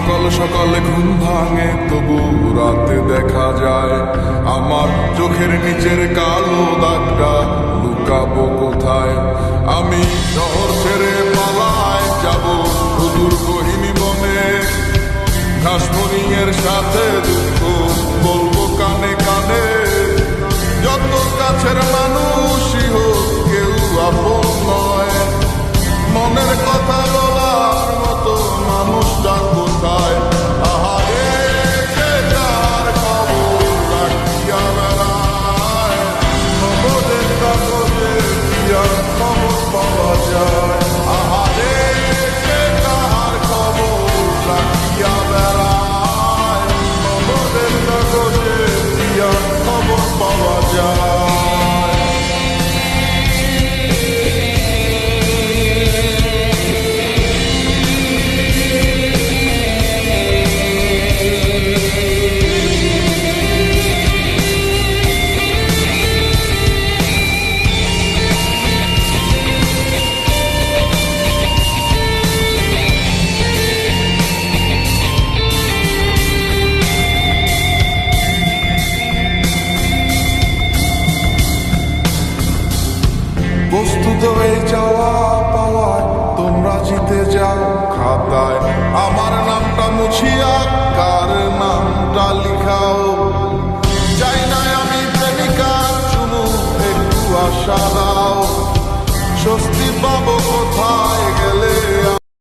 সকাল সকাল ঘুম ভাঙে তবু রাতে দেখা যায় আমার চোখের নিচের কালো দাগটা লুকাবো কোথায়। আমি শহর ছেড়ে পালায় যাব সুদূর গহীন বনে, ঘাসফড়িংয়ের সাথে দুঃখ বলবো কানে কানে। যত কাছের মানুষই হোক কেউ আপন নয়, মনের কথা বলার মতো মানুষটা কোথায়। আহারে কে কার খবর রাখিয়া বেড়ায়, খবরের কাগজে কি আর খবর পাওয়া যায়। আহারে কে কার খবর রাখিয়া বেড়ায়, খবরের কাগজে কি আর খবর পাওয়া যায়। বস্তুত এই যাওয়া পাওয়ায় তোমরা জিতে যাও খাতায়, আমার নামটা মুছিয়া কার নামটা লিখাও। যাই না আমি প্রেমিকা চুমু একটু আশা দাও, স্বস্তি পাবো কোথায়